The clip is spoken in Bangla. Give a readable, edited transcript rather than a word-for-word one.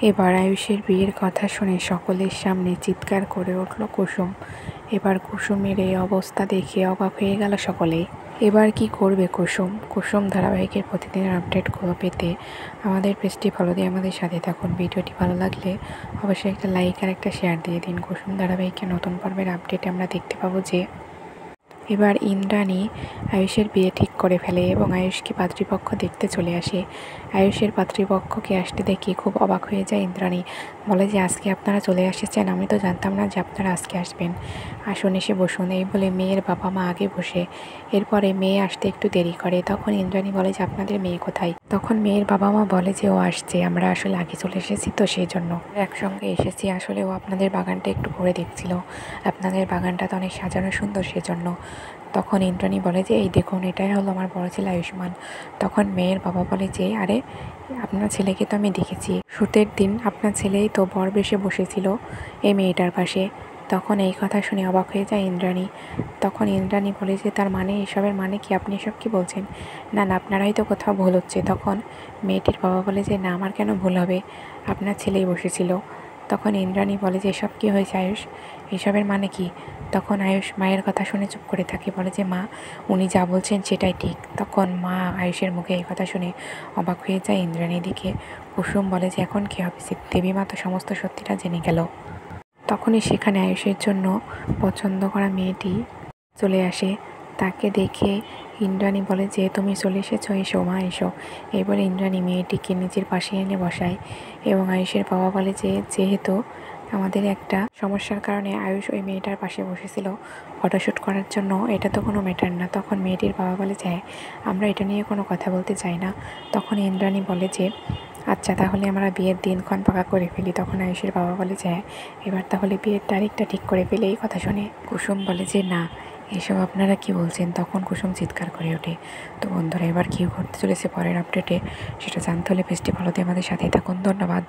এবার আয়ুষের বিয়ের কথা শুনে সকলের সামনে চিৎকার করে উঠল কুসুম। এবার কুসুমের এই অবস্থা দেখে অবাক হয়ে গেল সকলেই। এবার কি করবে কুসুম? কুসুম ধারাবাহিকের প্রতিদিনের আপডেটগুলো পেতে আমাদের পেজটি ফলো দিয়ে আমাদের সাথে থাকুন। ভিডিওটি ভালো লাগলে অবশ্যই একটা লাইক আর একটা শেয়ার দিয়ে দিন। কুসুম ধারাবাহিকের নতুন পর্বের আপডেটে আমরা দেখতে পাবো যে এবার ইন্দ্রাণী আয়ুষের বিয়ে ঠিক করে ফেলে এবং আয়ুষকে পাত্রীপক্ষ দেখতে চলে আসে। আয়ুষের পাত্রীপক্ষকে আসতে দেখে খুব অবাক হয়ে যায় ইন্দ্রাণী। বলে যে আজকে আপনারা চলে এসেছেন, আমি তো জানতাম না যে আপনারা আজকে আসবেন। আসুন, এসে বসুন। এই বলে মেয়ের বাবা মা আগে বসে, এরপরে মেয়ে আসতে একটু দেরি করে। তখন ইন্দ্রাণী বলে যে আপনাদের মেয়ে কোথায়? তখন মেয়ের বাবা মা বলে যে ও আসছে, আমরা আসলে আগে চলে এসেছি তো সেই জন্য একসঙ্গে এসেছি। আসলে ও আপনাদের বাগানটা একটু ঘুরে দেখছিল, আপনাদের বাগানটা তো অনেক সাজানো সুন্দর সেজন্য। তখন ইন্দ্রাণী বলে যে এই দেখুন, এটাই হলো আমার বড় ছেলে আয়ুষ্মান। তখন মেয়ের বাবা বলে যে আরে, আপনার ছেলেকে তো আমি দেখেছি শুটের দিন, আপনার ছেলেই তো বর বেশে বসেছিল এই মেয়েটার পাশে। তখন এই কথা শুনে অবাক হয়ে যায় ইন্দ্রাণী। তখন ইন্দ্রাণী বলে যে তার মানে, এসবের মানে কি? আপনি এসব কি বলছেন? না না, আপনারাই তো কোথাও ভুল হচ্ছে। তখন মেয়েটির বাবা বলে যে না, আমার কেন ভুল হবে, আপনার ছেলেই বসেছিল। তখন ইন্দ্রাণী বলে যে এসব কী হয়েছে আয়ুষ, এসবের মানে কি? তখন আয়ুষ মায়ের কথা শুনে চুপ করে থাকে, বলে যে মা, উনি যা বলছেন সেটাই ঠিক। তখন মা আয়ুষের মুখে এই কথা শুনে অবাক হয়ে যায় ইন্দ্রাণীর দিকে। কুসুম বলে যে এখন কী হবে? দেবীমা তো সমস্ত সত্যিটা জেনে গেল। তখনই সেখানে আয়ুষের জন্য পছন্দ করা মেয়েটি চলে আসে। তাকে দেখে ইন্দ্রাণী বলে যে তুমি চলে এসেছো, এসো মা এসো। এরপরে ইন্দ্রাণী মেয়েটিকে নিজের পাশে এনে বসায় এবং আয়ুষের বাবা বলে যে যেহেতু আমাদের একটা সমস্যার কারণে আয়ুষ ওই মেয়েটার পাশে বসেছিল ফটোশ্যুট করার জন্য, এটা তো কোনো ম্যাটার না। তখন মেয়েটির বাবা বলে যে আমরা এটা নিয়ে কোনো কথা বলতে চাই না। তখন ইন্দ্রাণী বলে যে আচ্ছা, তাহলে আমরা বিয়ের দিনক্ষণ পাকা করে ফেলি। তখন আয়ুষের বাবা বলে যে এবার তাহলে বিয়ের তারিখটা ঠিক করে ফেলে। এই কথা শুনে কুসুম বলে যে না, এসব আপনারা কি বলছেন? তখন কুসুম চিৎকার করে ওঠে। তো বন্ধুরা, এবার কী ঘটতে চলেছে পরের আপডেটে সেটা জানতে হলে পেজটি ফলো দিয়ে আমাদের সাথেই থাকুন। ধন্যবাদ।